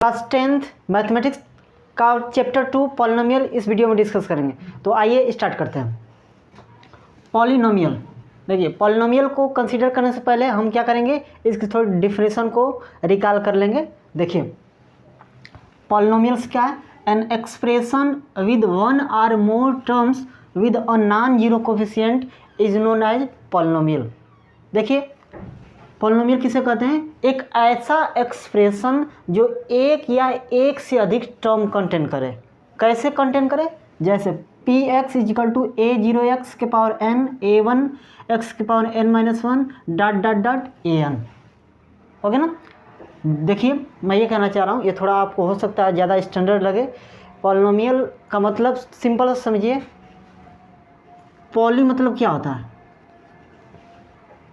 Class 10th mathematics का chapter 2 polynomial इस video में डिस्कस करेंगे। तो आइए स्टार्ट करते हैं। पॉलिनोमियल, देखिए पॉलिनोमियल को कंसीडर करने से पहले हम क्या करेंगे, इसकी थोड़ी डिफिनेशन को रिकॉल कर लेंगे। देखिए पॉलिनोमियल्स क्या है, an expression with one or more terms with a non zero coefficient is known as polynomial. देखिए पॉलिनोमियल किसे कहते हैं, एक ऐसा एक्सप्रेशन जो एक या एक से अधिक टर्म कंटेन करे। कैसे कंटेन करे, जैसे P x is equal to a zero x के power n, a one x के power n minus one dot dot dot a n. Okay ना। देखिए मैं ये कहना चाह रहा हूँ, ये थोड़ा आपको हो सकता है ज़्यादा स्टैंडर्ड लगे। पॉलिनोमियल का मतलब सिंपल समझिए, पॉली मतलब क्या होता है,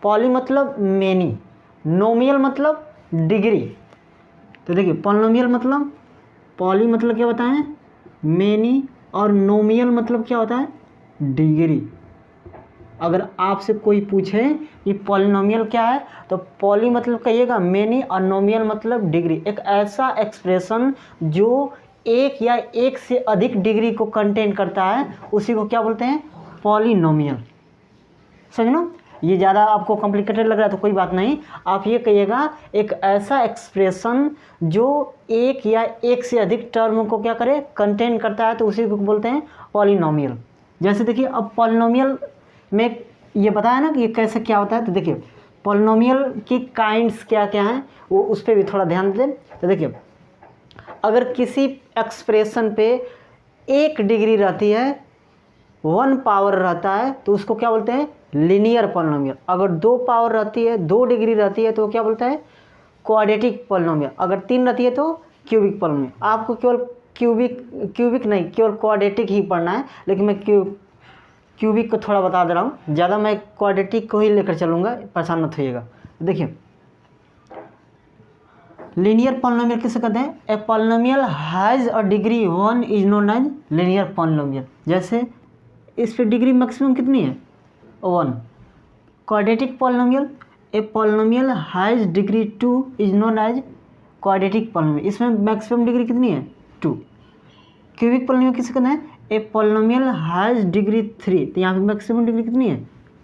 पॉली मतलब मेनी, नोमियल मतलब डिग्री। तो देखिए पॉलिनोमियल मतलब, पॉली मतलब क्या होता है मेनी, और नोमियल मतलब क्या होता है डिग्री। अगर आपसे कोई पूछे कि पॉलिनोमियल क्या है, तो पॉली मतलब कहिएगा मेनी और नोमियल मतलब डिग्री। एक ऐसा एक्सप्रेशन जो एक या एक से अधिक डिग्री को कंटेन करता है, उसी को क्या बोलते हैं, पॉलिनोमियल। समझो, ये ज़्यादा आपको कॉम्प्लिकेटेड लग रहा है तो कोई बात नहीं, आप ये कहिएगा एक ऐसा एक्सप्रेशन जो एक या एक से अधिक टर्म को क्या करे, कंटेन करता है, तो उसी को बोलते हैं पॉलिनोमियल। जैसे देखिए अब पॉलिनोमियल में ये बताया ना कि ये कैसे क्या होता है। तो देखिए पॉलिनोमियल की काइंड्स क्या क्या हैं, वो उस पर भी थोड़ा ध्यान दें। तो देखिए अगर किसी एक्सप्रेशन पे एक डिग्री रहती है, वन पावर रहता है, तो उसको क्या बोलते हैं लीनियर पॉलिनोमियल। अगर दो पावर रहती है, दो डिग्री रहती है, तो क्या बोलता है क्वाड्रेटिक पॉलिनोमियल। अगर तीन रहती है तो क्यूबिक पॉलिनोमियल। आपको केवल क्यूबिक नहीं, केवल क्वाड्रेटिक ही पढ़ना है, लेकिन मैं क्यूबिक को थोड़ा बता दे रहा हूँ, ज़्यादा मैं क्वाड्रेटिक को ही लेकर चलूँगा, परेशान मत होइएगा। देखिए लीनियर पॉलिनोमियल किसे कहते हैं, a polynomial has a degree one is known as linear polynomial. जैसे इस पर डिग्री मैक्सिमम कितनी है, one. Quadratic polynomial, a polynomial has degree two is known as quadratic polynomial. इसमें मैक्सिमम डिग्री कितनी है, टू। क्यूबिक पॉलिनोमियल किसे कहते हैं, a polynomial has degree three, तो यहाँ पे मैक्सिमम डिग्री कितनी है,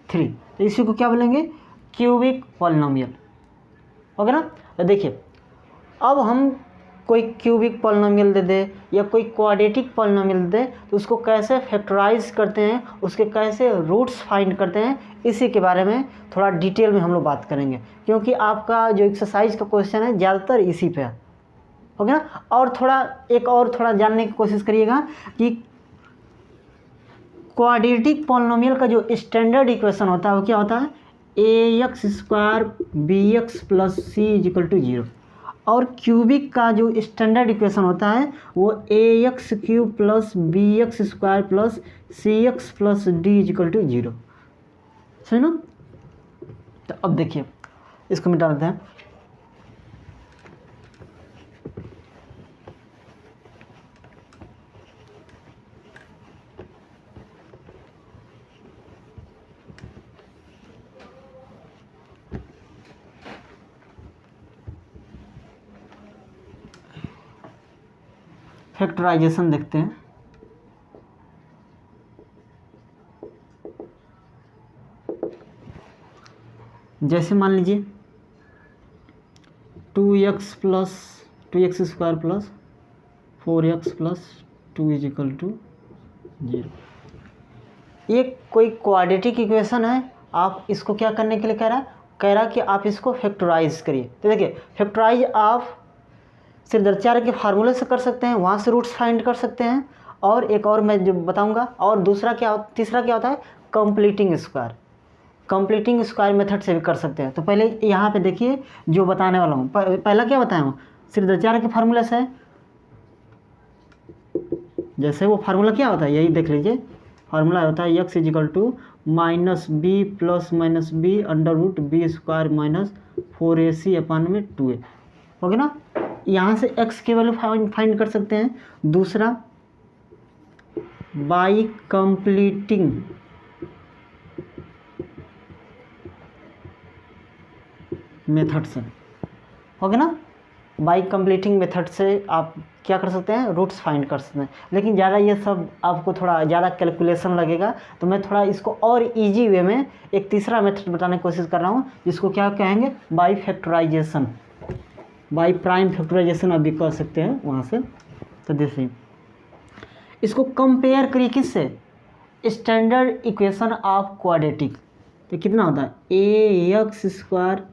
थ्री, तो इसी को क्या बोलेंगे क्यूबिक पॉलिनोमियल। ओके ना। तो देखिए अब हम कोई क्यूबिक पॉलिनोमियल दे दे या कोई क्वाड्रेटिक पॉलिनोमियल दे दे, तो उसको कैसे फैक्टराइज करते हैं, उसके कैसे रूट्स फाइंड करते हैं, इसी के बारे में थोड़ा डिटेल में हम लोग बात करेंगे, क्योंकि आपका जो एक्सरसाइज का क्वेश्चन है ज़्यादातर इसी पे है। ओके ना। और थोड़ा जानने की कोशिश करिएगा कि क्वाड्रेटिक पॉलिनोमियल का जो स्टैंडर्ड इक्वेशन होता है वो क्या होता है, A X square B X plus C equal to zero. और क्यूबिक का जो स्टैंडर्ड इक्वेशन होता है वो A X cube plus B X square plus C X plus D equal to zero. सुनो, तो अब देखिए इसको मिटा देते हैं। फैक्टराइजेशन देखते हैं। जैसे मान लीजिए two x square plus four x plus two is equal to zero. ये कोई क्वाड्रेटिक इक्वेशन है, आप इसको क्या करने के लिए कह रहा कि आप इसको फैक्टराइज करिए। तो देखिए फैक्टराइज आप सिर्फ दरचार के फार्मूले से कर सकते हैं, वहाँ से रूट्स फाइंड कर सकते हैं, और एक और मैं जो बताऊंगा, और तीसरा क्या होता है कंप्लीटिंग स्क्वायर मेथड से भी कर सकते हैं। तो पहले यहाँ पे देखिए जो बताने वाला हूँ, पहला क्या बताया हूँ, सिर्फ दरचार के फार्मूले से। जैसे वो फार्मूला क्या होता है, यही देख लीजिए, फार्मूला होता है X is equal to minus B plus minus B under root B square minus four A C upon में टू ए। ओके ना। यहाँ से x की वैल्यू फाइंड कर सकते हैं। दूसरा बाई कंप्लीटिंग मेथड से, ओके ना। बाई कंप्लीटिंग मेथड से आप क्या कर सकते हैं, रूट्स फाइंड कर सकते हैं। लेकिन ज़्यादा ये सब आपको थोड़ा ज़्यादा कैलकुलेशन लगेगा, तो मैं थोड़ा इसको और इजी वे में एक तीसरा मेथड बताने की कोशिश कर रहा हूँ, जिसको क्या कहेंगे, by factorization, by prime factorization आप भी कर सकते हैं वहाँ से। तो देखिए इसको कंपेयर करिए किससे, स्टैंडर्ड इक्वेशन ऑफ क्वाड्रेटिक। तो कितना होता है, A X square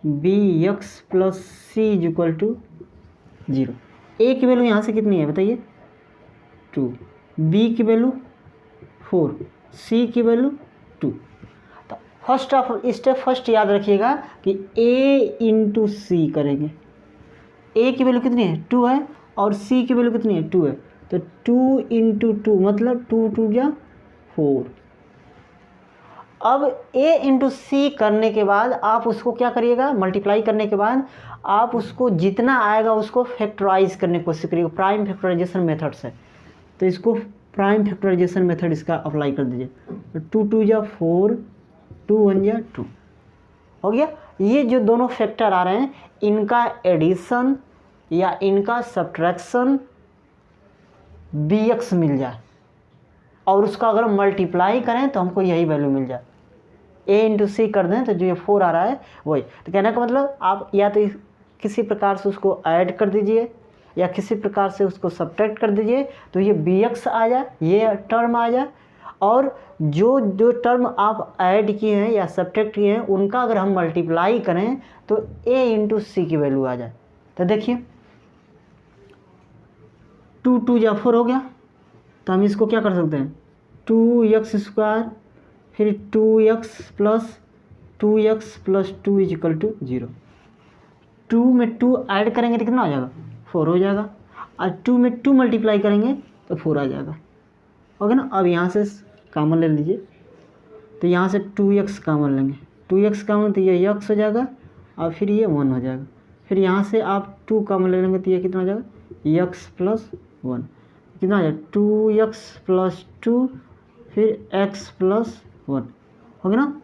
B X plus C is equal to 0। ए की वैल्यू यहाँ से कितनी है बताइए, 2, बी की वैल्यू 4, सी की वैल्यू 2। तो फर्स्ट ऑफ स्टेप फर्स्ट याद रखिएगा कि ए इंटू सी करेंगे। ए की वैल्यू कितनी है, 2 है, और सी की वैल्यू कितनी है, 2 है। तो 2 इंटू 2 मतलब 2 2 या 4। अब a इंटू सी करने के बाद आप उसको क्या करिएगा, मल्टीप्लाई करने के बाद आप उसको जितना आएगा उसको फैक्टराइज करने की कोशिश करिएगा प्राइम फैक्टराइजेशन मेथड से। तो इसको प्राइम फैक्टराइजेशन मेथड इसका अप्लाई कर दीजिए। तो 2 2 या 4, 2 1 या 2 हो गया। ये जो दोनों फैक्टर आ रहे हैं इनका एडिशन या इनका सब्ट्रैक्शन bx मिल जाए और उसका अगर मल्टीप्लाई करें तो हमको यही वैल्यू मिल जाए। a इंटू सी कर दें तो जो ये 4 आ रहा है वही। तो कहने का मतलब आप या तो किसी प्रकार से उसको ऐड कर दीजिए या किसी प्रकार से उसको सब्ट्रैक्ट कर दीजिए, तो ये bx आ जाए, ये टर्म आ जाए, और जो जो टर्म आप ऐड किए हैं या सब्ट्रैक्ट किए हैं उनका अगर हम मल्टीप्लाई करें तो a इंटू सी की वैल्यू आ जाए। तो देखिए 2 2 या 4 हो गया, तो हम इसको क्या कर सकते हैं, 2x स्क्वायर फिर 2x plus 2 is equal to 0। 2 में 2 ऐड करेंगे तो कितना आ जाएगा, 4 हो जाएगा, और 2 में 2 मल्टीप्लाई करेंगे तो 4 आ जाएगा। ओके ना। अब यहाँ से कॉमन ले लीजिए, तो यहाँ से 2x कॉमन लेंगे, 2x कॉमन तो ये x हो जाएगा और फिर ये 1 हो जाएगा। फिर यहाँ से आप 2 कॉमन ले लेंगे तो ये कितना हो जाएगा, x प्लस 1 कितना आ जाएगा, 2x प्लस 2 फिर x प्लस 1 हो गया ना।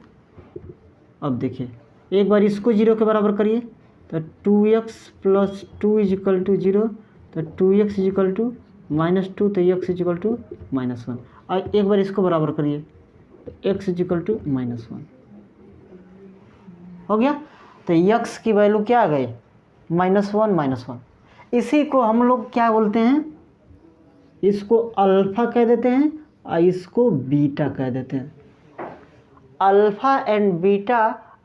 अब देखिए एक बार इसको 0 के बराबर करिए, तो 2x plus 2 is equal to 0, तो 2x इज इक्वल टू -2, तो x इज इक्वल टू -1। और एक बार इसको बराबर करिए, तो x इज इक्वल टू -1 हो गया। तो x की वैल्यू क्या आ गई, -1। इसी को हम लोग क्या बोलते हैं, इसको अल्फ़ा कह देते हैं और इसको बीटा कह देते हैं। Alpha and beta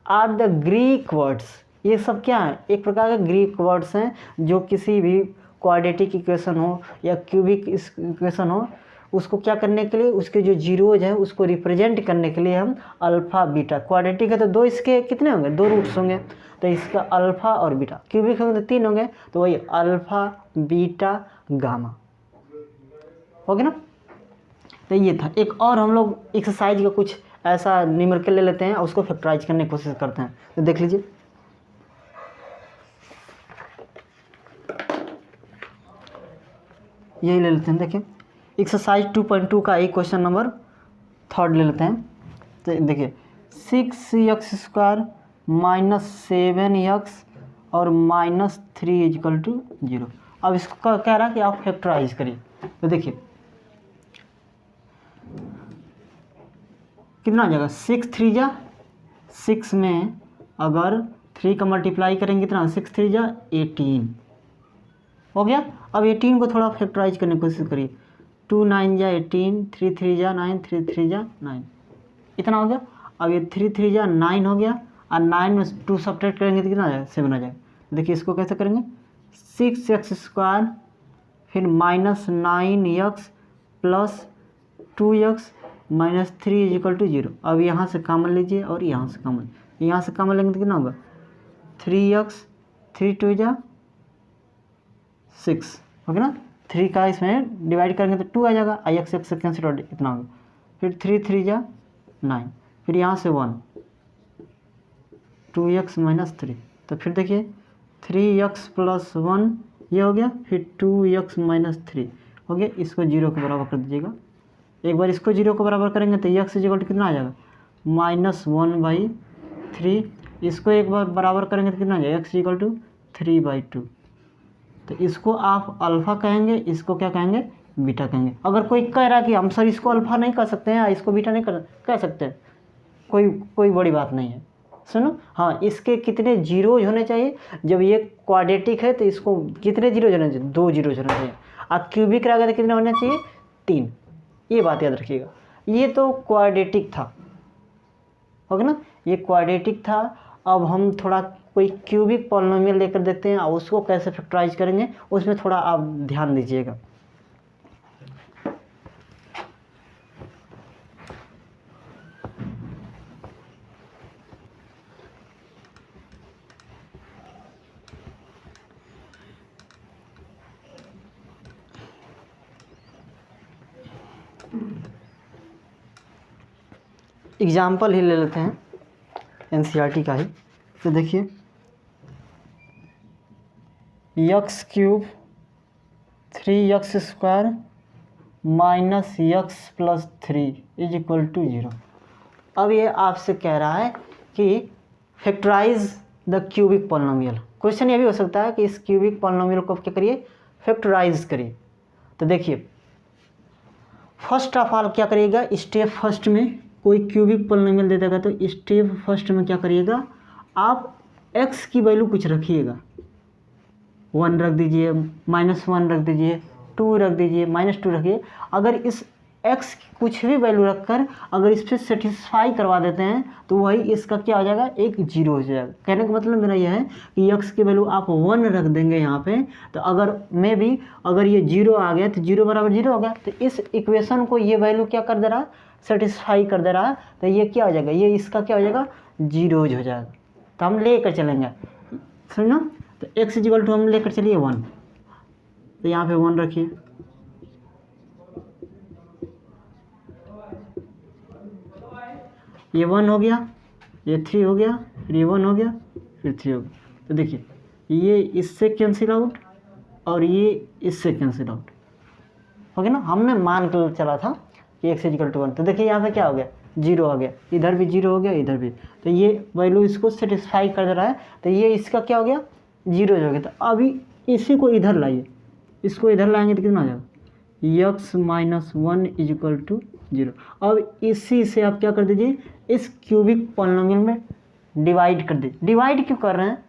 are the Greek words. ये सब क्या है, एक प्रकार के ग्रीक वर्ड्स हैं जो किसी भी क्वाड्रेटिक इक्वेशन हो या क्यूबिक इक्वेशन हो उसको क्या करने के लिए, उसके जो जीरोज हैं उसको रिप्रेजेंट करने के लिए हम अल्फ़ा बीटा, क्वाड्रेटिक है तो 2 इसके कितने होंगे, 2 रूट्स होंगे, तो इसका अल्फ़ा और बीटा, क्यूबिक होंगे तो 3 होंगे, तो वही अल्फ़ा बीटा गामा हो गया ना। तो ये था। एक और हम लोग एक्सरसाइज का कुछ ऐसा न्यूमेरिकल ले लेते हैं और उसको फैक्टराइज करने की कोशिश करते हैं। तो देख लीजिए, यही ले लेते हैं। देखिए एक्सरसाइज 2.2 का एक क्वेश्चन नंबर 3 ले लेते हैं। तो देखिए 6x स्क्वायर -7x और -3 इक्वल टू 0। अब इसको कह रहा है कि आप फैक्टराइज करिए। तो देखिए कितना आ जाएगा, 6 3 जा 6 में अगर 3 का मल्टीप्लाई करेंगे कितना, 6 3 जा 18 हो गया। अब 18 को थोड़ा फैक्टराइज करने की कोशिश करिए, 2 9 जा 18, 3 3 जा 9, 3 3 जा 9, इतना हो गया। अब ये 3 3 जा 9 हो गया और 9 में 2 सब्ट्रैक्ट करेंगे तो कितना आ जाएगा, 7 आ जाएगा। देखिए इसको कैसे करेंगे, 6x स्क्वायर फिर -9x plus 2x -3 is equal to 0। अब यहाँ से कॉमन लीजिए और यहाँ से कॉमन लेंगे तो कितना होगा, 3x 3 2 जा 6 हो गया ना। 3 का इसमें डिवाइड करेंगे तो 2 आ जाएगा, x से कैंसिल हो इतना होगा। फिर 3 3 जा 9, फिर यहाँ से 1 2x -3, तो फिर देखिए 3x प्लस 1 ये हो गया, फिर 2x -3 हो गया। इसको 0 के बराबर कर दीजिएगा। एक बार इसको 0 के बराबर करेंगे तो x इक्वल टू कितना आ जाएगा, -1/3। इसको एक बार बराबर करेंगे तो कितना आ जाएगा, x इक्वल टू 3/2 तो इसको आप अल्फ़ा कहेंगे, इसको क्या कहेंगे, बीटा कहेंगे। अगर कोई कह रहा है कि हम सर इसको अल्फ़ा नहीं कर सकते हैं या इसको बीटा नहीं कह सकते हैं, कोई बड़ी बात नहीं है। सुनो, हाँ, इसके कितने जीरोज होने चाहिए, जब ये क्वाड्रेटिक है तो इसको कितने जीरोज होने चाहिए, 2 जीरोज होने चाहिए। अब क्यूबिक रहेगा तो कितने होने चाहिए, 3। ये बात याद रखिएगा। ये तो क्वाड्रेटिक था, हो गया ना, ये क्वाड्रेटिक था। अब हम थोड़ा कोई क्यूबिक पॉलिनोमियल लेकर देखते हैं और उसको कैसे फैक्टराइज करेंगे, उसमें थोड़ा आप ध्यान दीजिएगा। एग्जाम्पल ही ले लेते हैं एनसीईआरटी का ही। तो देखिए, x cube 3x² minus x plus 3 is equal to 0। अब ये आपसे कह रहा है कि factorize the cubic polynomial. Question ये भी हो सकता है कि इस क्यूबिक पॉलिनोमियल को क्या करिए, फैक्टराइज करिए। तो देखिए, फर्स्ट ऑफ ऑल क्या करिएगा, स्टेप फर्स्ट में कोई क्यूबिक पॉलिनोमियल दे देगा तो स्टेप फर्स्ट में क्या करिएगा, आप x की वैल्यू कुछ रखिएगा, 1 रख दीजिए, -1 रख दीजिए, 2 रख दीजिए, -2 रखिए। अगर इस x की कुछ भी वैल्यू रखकर अगर इस पर सेटिस्फाई करवा देते हैं तो वही इसका क्या हो जाएगा, एक जीरो हो जाएगा। कहने का मतलब मेरा यह है कि x की वैल्यू आप 1 रख देंगे यहाँ पे, तो अगर में भी अगर ये 0 आ गया तो 0 बराबर 0 हो गया, तो इस इक्वेशन को ये वैल्यू क्या कर दे रहा है, सेटिस्फाई कर दे रहा है। तो ये क्या हो जाएगा, ये इसका क्या हो जाएगा, जीरोज हो जाएगा। तो हम लेकर चलेंगे, समझना। तो x इक्वल टू हम लेकर चलिए 1, तो यहाँ पे 1 रखिए, ये 1 हो गया, ये 3 हो गया, फिर ये 1 हो गया, फिर 3 हो गया। तो देखिए, ये इससे कैंसिल आउट और ये इससे कैंसिल आउट हो गया ना। हमने मान कर चला था कि x इक्वल टू 1, तो देखिए यहाँ पे क्या हो गया, 0 आ गया, इधर भी 0 हो गया, इधर भी। तो ये वैल्यू इसको सेटिस्फाई कर दे रहा है, तो ये इसका क्या हो गया, 0 हो गया। तो अभी इसी को इधर लाइए, इसको इधर लाएंगे तो कितना आ जाएगा, x - 1 इज इक्वल टू 0। अब इसी से आप क्या कर दीजिए, इस क्यूबिक पॉलिनोमियल में डिवाइड कर दीजिए। डिवाइड क्यों कर रहे हैं,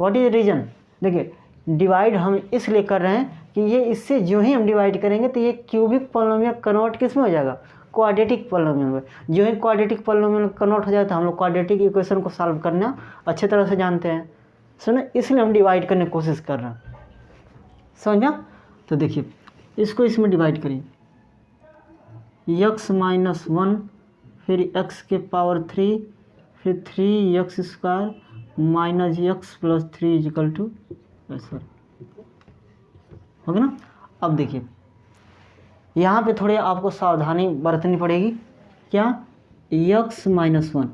व्हाट इज रीजन, देखिए डिवाइड हम इसलिए कर रहे हैं कि ये इससे जो ही हम डिवाइड करेंगे तो ये क्यूबिक पॉलिनोमियल कन्वर्ट किस में हो जाएगा, क्वाड्रेटिक पॉलिनोमियल में। जो ही क्वाड्रेटिक पॉलिनोमियल कन्वर्ट हो जाए तो हम लोग क्वाड्रेटिक इक्वेशन को सॉल्व करना अच्छे तरह से जानते हैं, सुनो, इसलिए हम डिवाइड करने की कोशिश कर रहे हैं, समझा। तो देखिए, इसको इसमें डिवाइड करिए, x - 1 फिर x के पावर 3 फिर 3x² minus x plus 3 is equal to ऐसा, हो गया ना। अब देखिए, यहाँ पे थोड़े आपको सावधानी बरतनी पड़ेगी। क्या, x - 1,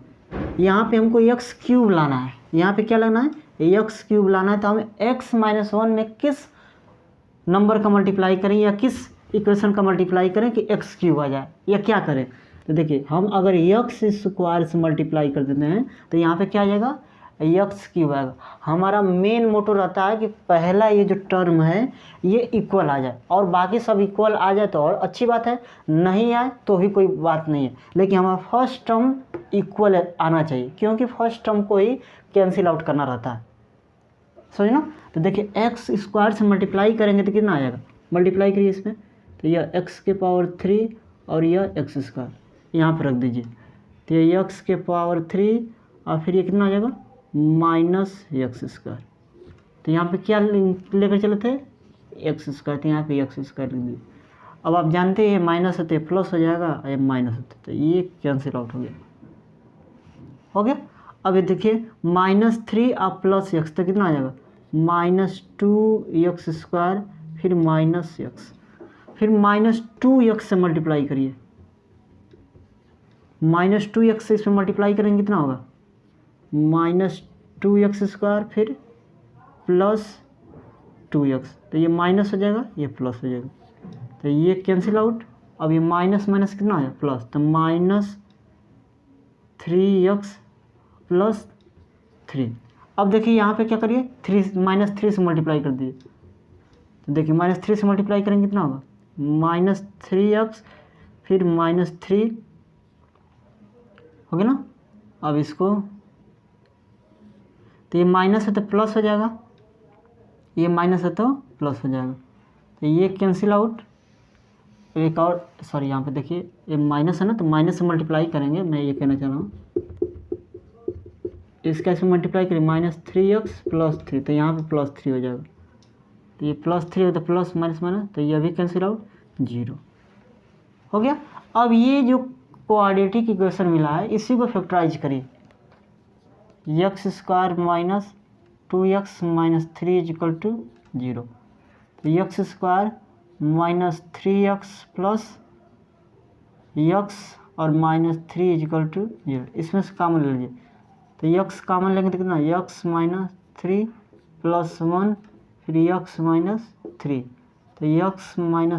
यहाँ पे हमको x क्यूब लाना है, यहाँ पे क्या लाना है, x क्यूब लाना है। तो हम x - 1 में किस नंबर का मल्टीप्लाई करें या किस इक्वेशन का मल्टीप्लाई करें कि x क्यूब आ जाए, या क्या करें। तो देखिए, हम अगर x² से मल्टीप्लाई कर देते हैं तो यहाँ पे क्या आ जाएगा, x क्यूब आएगा। हमारा मेन मोटो रहता है कि पहला ये जो टर्म है ये इक्वल आ जाए, और बाकी सब इक्वल आ जाए तो और अच्छी बात है, नहीं आए तो भी कोई बात नहीं है, लेकिन हमारा फर्स्ट टर्म इक्वल आना चाहिए, क्योंकि फर्स्ट टर्म को ही कैंसिल आउट करना रहता है, समझना। तो देखिए, x² से मल्टीप्लाई करेंगे तो कितना आ जाएगा, मल्टीप्लाई करिए इसमें, तो यह x के पावर 3 और यह x² यहाँ पर रख दीजिए। तो ये x के पावर 3 और फिर ये कितना आ जाएगा, -x²। तो यहाँ पे क्या लेकर चले थे, x², तो यहाँ पे x² लिख दीजिए। अब आप जानते हैं माइनस होते प्लस हो जाएगा, ये माइनस होते, तो ये कैंसिल आउट हो गया, हो गया। अब ये देखिए, -3 और प्लस x, तो कितना आ जाएगा, -2x² फिर -x, फिर -2x से मल्टीप्लाई करिए, -2x से इसमें मल्टीप्लाई करेंगे कितना होगा, -2x² फिर +2x, तो ये माइनस हो जाएगा, ये प्लस हो जाएगा, तो ये कैंसिल आउट। अब ये माइनस माइनस कितना है, प्लस, तो -3x + 3। अब देखिए यहाँ पे क्या करिए, -3 से मल्टीप्लाई कर दीजिए। तो देखिए -3 से मल्टीप्लाई करेंगे कितना होगा, -3x फिर -3 हो गया ना। अब इसको तो ये माइनस है तो प्लस हो जाएगा, ये माइनस है तो प्लस हो जाएगा, तो ये कैंसिल आउट। एक और सॉरी यहाँ पे देखिए ये माइनस है ना, तो माइनस से मल्टीप्लाई करेंगे, मैं ये कहना चाह रहा हूँ। इसका ऐसे मल्टीप्लाई करें -3x + 3, तो यहाँ पे +3 हो जाएगा। तो ये +3 हो तो प्लस माइनस माइनस, तो ये भी कैंसिल आउट, 0 हो गया। अब ये जो क्वाड्रेटिक इक्वेशन मिला है इसी को फैक्टराइज करिए। x² - 2x - 3 = 0। तो x² - 3x + x और -3 = 0। इसमें से कॉमन ले लीजिए, तो x कॉमन लेंगे तो कितना, x - 3 + 1 फिर x - 3, तो x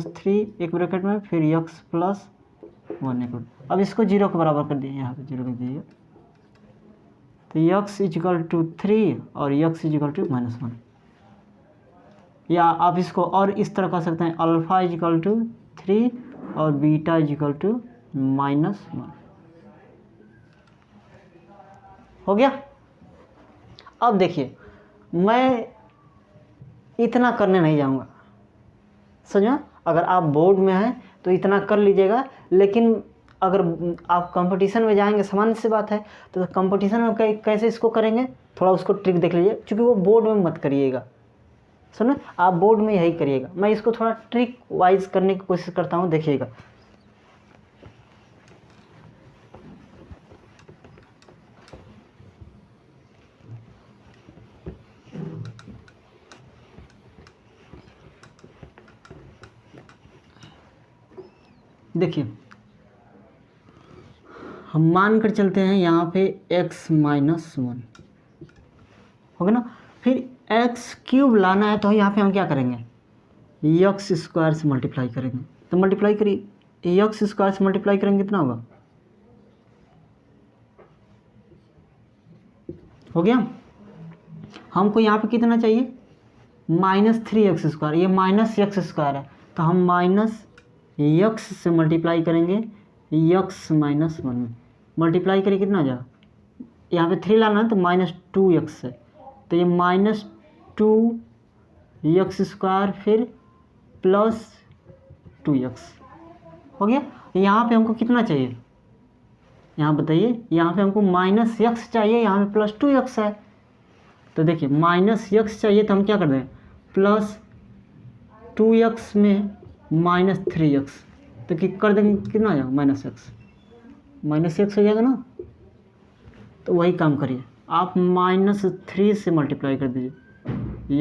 - 3 एक ब्रैकेट में फिर x + 1 एक। अब इसको 0 के बराबर कर दिए, यहाँ पे 0 कर दीजिए। तो x = 3 और x = -1। या आप इसको और इस तरह कर सकते हैं, अल्फ़ा = 3 और बीटा = -1 हो गया। अब देखिए मैं इतना करने नहीं जाऊंगा, समझा। अगर आप बोर्ड में हैं तो इतना कर लीजिएगा, लेकिन अगर आप कंपटीशन में जाएंगे सामान्य सी बात है, तो कंपटीशन में कैसे इसको करेंगे, थोड़ा उसको ट्रिक देख लीजिए, क्योंकि वो बोर्ड में मत करिएगा, सुनो आप बोर्ड में यही करिएगा। मैं इसको थोड़ा ट्रिक वाइज करने की कोशिश करता हूँ, देखिएगा। देखिए हम मान कर चलते हैं यहाँ पे x - 1 हो गया ना। फिर x³ लाना है तो यहाँ पे हम क्या करेंगे, x² से मल्टीप्लाई करेंगे। तो मल्टीप्लाई करिए, x² से मल्टीप्लाई करेंगे कितना होगा, हो गया। हमको यहाँ पे कितना चाहिए, -3x², ये -x² है, तो हम -x से मल्टीप्लाई करेंगे x - 1 में। मल्टीप्लाई करिए कितना हो जाएगा, यहाँ पे 3 लाना है तो -2x है, तो ये -2x² फिर +2x हो गया। यहाँ पे हमको कितना चाहिए, यहाँ बताइए, यहाँ पे हमको -x चाहिए, यहाँ पे +2x है। तो देखिए -x चाहिए तो हम क्या कर दें, +2x में -3x, तो कर देंगे कितना आ जाएगा, -x हो जाएगा ना। तो वही काम करिए, आप -3 से मल्टीप्लाई कर दीजिए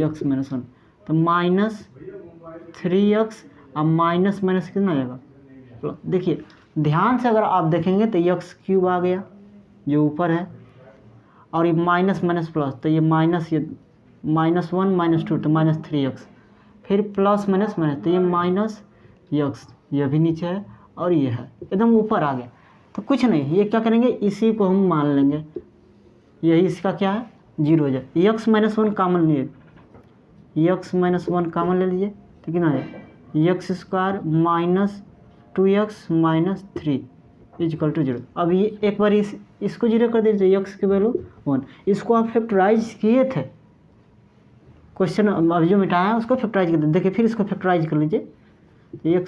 x - 1, तो -3x अब माइनस माइनस कितना आ जाएगा, देखिए ध्यान से अगर आप देखेंगे तो x³ आ गया जो ऊपर है, और ये माइनस माइनस प्लस, तो ये -1 -2 तो -3x, फिर प्लस माइनस माइनस, तो ये -x, ये भी नीचे है और ये है एकदम ऊपर आ गया। तो कुछ नहीं, ये क्या करेंगे, इसी को हम मान लेंगे, यही इसका क्या है, 0 हो जाए। x - 1 कॉमन लीजिए, x - 1 कॉमन ले लीजिए तो कितना है, x² - 2x - 3 = 0। अब ये एक बार इसको 0 कर दीजिए, x की वैल्यू 1। इसको आप फैक्टराइज किए थे, क्वेश्चन अभी जो मिटाया है उसको फैक्टराइज कर दीजिए। देखिए फिर इसको फैक्टराइज कर लीजिए, x² -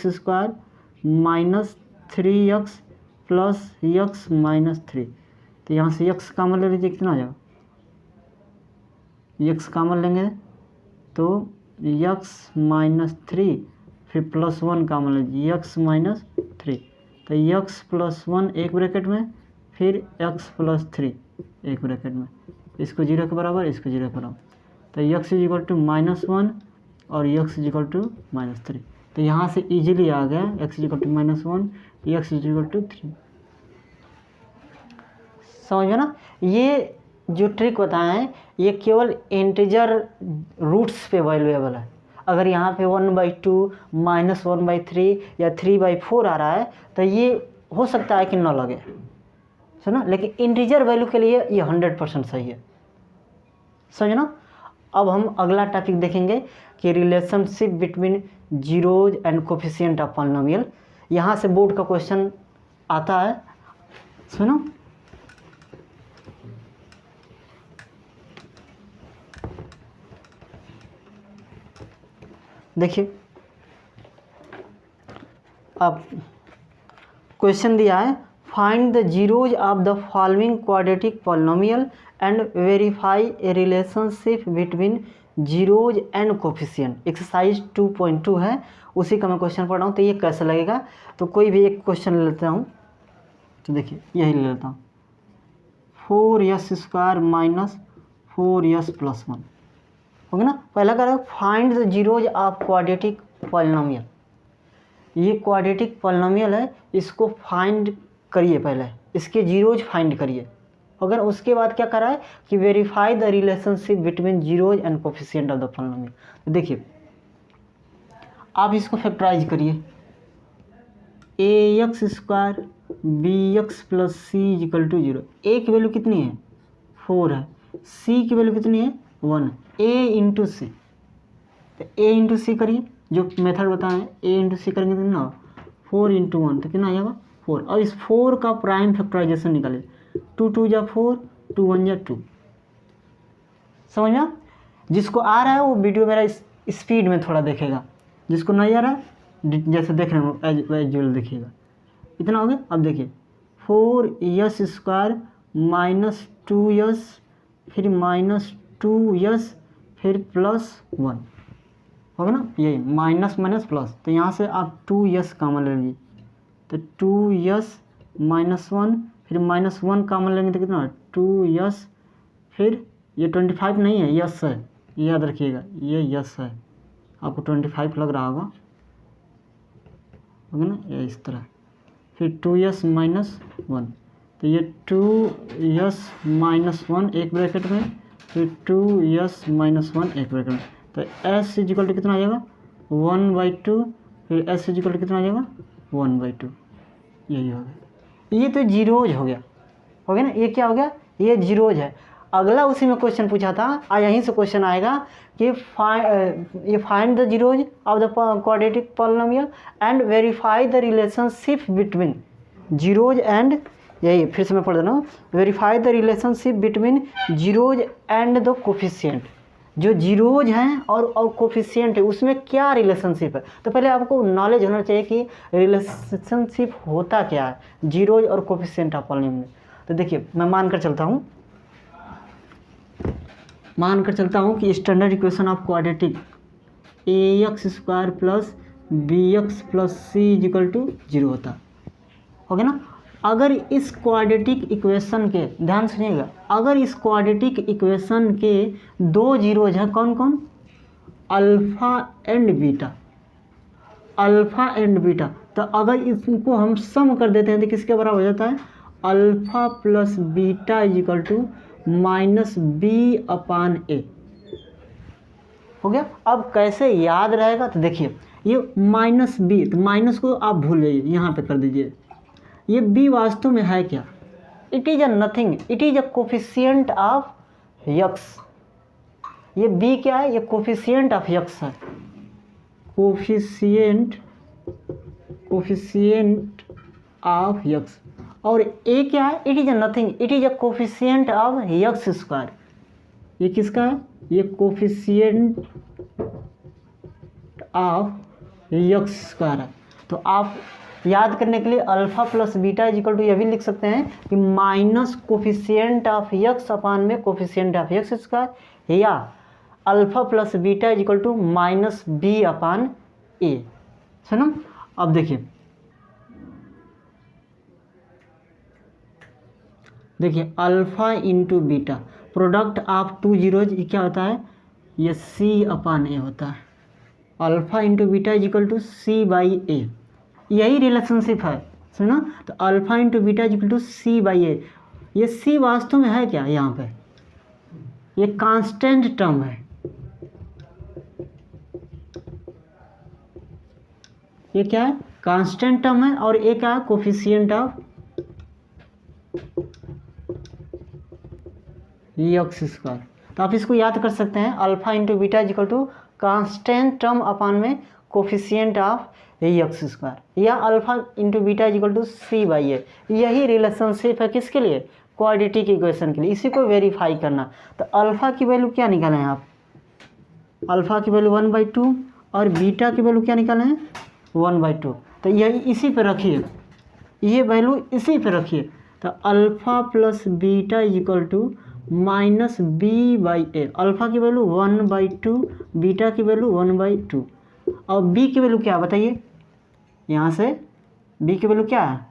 3x + x - 3, तो यहाँ से x कॉमन ले लीजिए, कितना आ जाएगा, x कॉमन लेंगे तो x - 3 फिर +1 कॉमन लीजिए, x - 3, तो x + 1 एक ब्रैकेट में फिर x + 3 एक ब्रैकेट में, इसको 0 के बराबर, इसको 0 के बराबर, तो x = -1 और x = -3, तो यहाँ से इजीली आ गया x = -1, x = 3। समझ में ना। ये जो ट्रिक बताए हैं ये केवल इंटीजर रूट्स पे वैल्यूएबल है। अगर यहाँ पे 1/2 -1/3 या 3/4 आ रहा है तो ये हो सकता है कि न लगे, सुना, लेकिन इंटीजर वैल्यू के लिए ये 100% सही है। समझना। अब हम अगला टॉपिक देखेंगे कि relationship between zeros and coefficient of polynomial. यहाँ से बोर्ड का क्वेश्चन आता है, सुनो। देखिए अब क्वेश्चन दिया है, find the zeros of the following quadratic polynomial and verify A relationship between zeros and coefficient. Exercise 2.2 है, उसी का मैं क्वेश्चन पढ़ रहा हूँ। तो ये कैसे लगेगा, तो कोई भी एक क्वेश्चन ले लेता हूँ। तो देखिए यही ले लेता हूँ, 4s² माइनस 4s प्लस 1 होगा ना। पहला कह रहा है find the zeros of quadratic polynomial. ये क्वाड्रेटिक पॉलिनोमियल है, इसको फाइंड करिए, पहले इसके जीरोज फाइंड करिए। अगर उसके बाद क्या कर रहा है कि verify the relationship between zeros and coefficient of the polynomial. तो देखिए आप इसको फैक्टराइज करिए, ax² bx plus C equal to 0। ए की वैल्यू कितनी है 4 है, सी की वैल्यू कितनी है 1, a इंटू सी। तो a इंटू सी करिए, जो मेथड बताएं a इंटू सी करेंगे तो कितना 4 इंटू 1, तो कितना आ जाएगा 4। और इस 4 का प्राइम फैक्टराइजेशन निकालिए, 2 2 जा 4, 2 1 जा 2। समझ में? जिसको आ रहा है वो वीडियो मेरा स्पीड में थोड़ा देखेगा, जिसको नहीं आ रहा है जैसे देख रहे हो एज यूजुअल देखिएगा। इतना हो गया। अब देखिए 4s² माइनस 2s फिर माइनस 2s फिर प्लस 1 होगा ना। यही माइनस माइनस प्लस, तो यहाँ से आप 2s कॉमन ले लीजिए, तो 2s माइनस 1 फिर माइनस 1 कॉमन लेंगे तो कितना 2s फिर ये 25 नहीं है, यस है, ये याद रखिएगा, ये यस है। आपको 25 लग रहा होगा ना, ये इस तरह। फिर 2s माइनस 1, तो ये 2s माइनस 1 एक ब्रैकेट में, फिर 2s माइनस 1 एक ब्रैकेट में। तो s इक्वल टू कितना आ जाएगा 1/2, फिर s इक्वल टू कितना आ जाएगा 1/2। यही हो गया, ये तो जीरोज हो गया ना। ये क्या हो गया, ये जीरोज है। अगला उसी में क्वेश्चन पूछा था, आज यहीं से क्वेश्चन आएगा कि find the zeros of the quadratic polynomial and verify the relationship between zeros and, यही फिर से मैं पढ़ दे रहा हूँ, verify the relationship between zeros and the coefficient. जो जीरोज हैं और कोफिशिएंट है उसमें क्या रिलेशनशिप है। तो पहले आपको नॉलेज होना चाहिए कि रिलेशनशिप होता क्या है जीरोज और कोफिशिएंट ऑफ पॉलिनोमियल में। तो देखिए मैं मानकर चलता हूँ कि standard equation of quadratic ax² plus bx plus C equal to 0 होता हो गया ना। अगर इस क्वाड्रेटिक इक्वेशन के, ध्यान सुनिएगा, अगर इस क्वाड्रेटिक इक्वेशन के दो जीरोज हैं, कौन कौन, अल्फ़ा एंड बीटा, तो अगर इसको हम सम कर देते हैं तो किसके बराबर हो जाता है, alpha plus beta equal to minus b/a हो गया। अब कैसे याद रहेगा, तो देखिए ये माइनस b, तो माइनस को आप भूल जाइए, यहाँ पे कर दीजिए। ये b वास्तव में है क्या, it is a nothing, it is a coefficient of x। ये b क्या है, ये कोफिशिएंट ऑफ x है, कोफिशिएंट ऑफ x। और a क्या है, it is a nothing, it is a coefficient of x²। ये किसका है, ये कोफिशिएंट ऑफ x² है। तो आप याद करने के लिए alpha plus beta equal to यह भी लिख सकते हैं कि minus coefficient of x upon में कोफिशिएंट ऑफ x², या alpha plus beta equal to minus b/a। सुनो अब देखिए alpha into beta product of two zeros क्या होता है, ये c/a होता है। Alpha into beta equal to c/a, यही रिलेशनशिप है, सुना। तो alpha into beta equal to c/a, ये c वास्तव में है क्या, यहाँ पे ये कांस्टेंट टर्म है, ये क्या है, कांस्टेंट टर्म है। और एक क्या है, कोफिशिएंट ऑफ x²। तो आप इसको याद कर सकते हैं, alpha into beta is equal to constant term upon में कोफिशिएंट ऑफ एक्स स्क्वायर, या alpha into beta is equal to c by a. यही रिलेशनशिप है किसके लिए, क्वाड्रेटिक इक्वेशन के लिए। इसी को वेरीफाई करना। तो अल्फा की वैल्यू क्या निकालें आप, अल्फा की वैल्यू 1/2 और बीटा की वैल्यू क्या निकालें 1/2। तो यही इसी पे रखिए, ये वैल्यू इसी पे रखिए। तो alpha plus beta is equal to minus B by A. Alpha की वैल्यू 1/2, बीटा की वैल्यू 1/2 और बी की वैल्यू क्या बताइए, यहाँ से बी की वैल्यू क्या है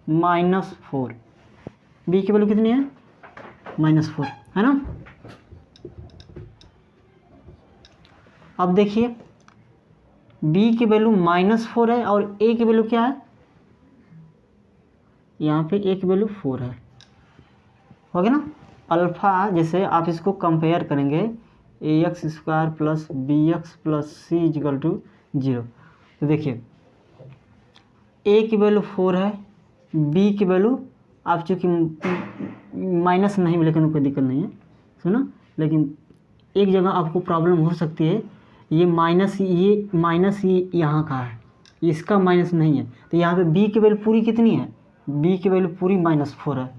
-4। बी की वैल्यू कितनी है -4, है ना। अब देखिए b की वैल्यू -4 है और a की वैल्यू क्या है, यहाँ पे a की वैल्यू 4 है, हो गया ना। अल्फ़ा जैसे आप इसको कंपेयर करेंगे ax² plus bx plus c equal to 0। तो देखिए a की वैल्यू 4 है, b की वैल्यू आप चूँकि माइनस नहीं मिले कोई दिक्कत नहीं है, सुनो। लेकिन एक जगह आपको प्रॉब्लम हो सकती है, ये माइनस ये यहाँ का है, इसका माइनस नहीं है। तो यहाँ पे b की वैल्यू पूरी कितनी है, b की वैल्यू पूरी -4 है,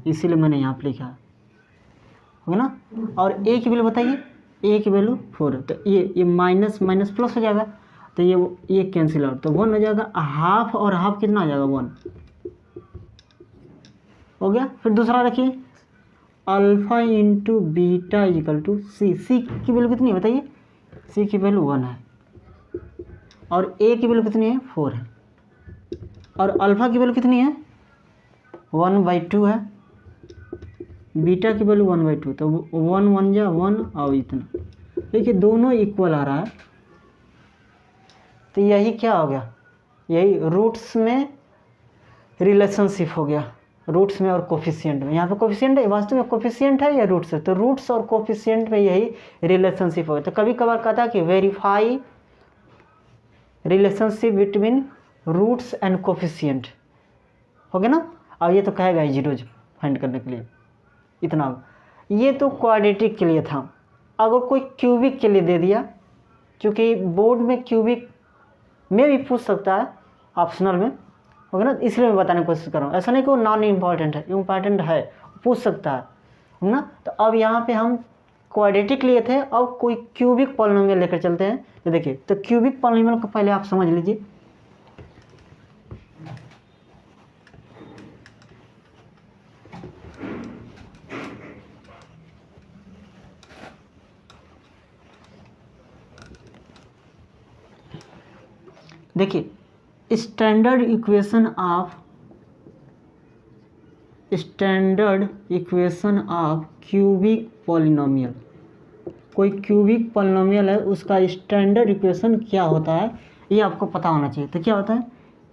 इसीलिए मैंने यहाँ पे लिखा है, हो गया ना। और a की वैल्यू बताइए, a की वैल्यू 4 है, तो ये माइनस माइनस प्लस हो जाएगा, तो ये कैंसिल आउट, तो 1 हो जाएगा। हाफ और हाफ कितना आ जाएगा 1, हो गया। फिर दूसरा रखिए alpha into beta equal to सी। सी की वैल्यू कितनी है बताइए, सी की वैल्यू 1 है और ए की वैल्यू कितनी है 4 है, और अल्फ़ा की वैल्यू कितनी है 1/2 है, बीटा की वैल्यू 1/2। तो 1 1 जा 1 और इतना, देखिए दोनों इक्वल आ रहा है। तो यही क्या हो गया, यही रूट्स में रिलेशनशिप हो गया, रूट्स में और कोफिशिएंट में। यहाँ पे कोफिशिएंट है, वास्तव में कोफिशिएंट है या रूट्स है, तो रूट्स और कोफिशिएंट में यही रिलेशनशिप हो गया। तो कभी कभार कहता है कि verify relationship between roots and coefficient, हो गया ना। अब ये तो कहेगा जीरोज फाइंड करने के लिए इतना, ये तो क्वाड्रेटिक के लिए था। अगर कोई क्यूबिक के लिए दे दिया, क्योंकि बोर्ड में क्यूबिक में भी पूछ सकता है ऑप्शनल में, हो गया ना, इसलिए मैं बताने की कोशिश कर रहा हूँ। ऐसा नहीं कि वो नॉन इम्पॉर्टेंट है, इम्पॉर्टेंट है, पूछ सकता है ना। तो अब यहाँ पे हम क्वाड्रेटिक लिए थे, अब कोई क्यूबिक पॉलिनोमियल लेकर चलते हैं। तो देखिए, तो क्यूबिक पॉलिनोमियल को पहले आप समझ लीजिए। देखिए standard equation of cubic polynomial, कोई क्यूबिक पॉलिनोमियल है उसका स्टैंडर्ड इक्वेशन क्या होता है ये आपको पता होना चाहिए। तो क्या होता है,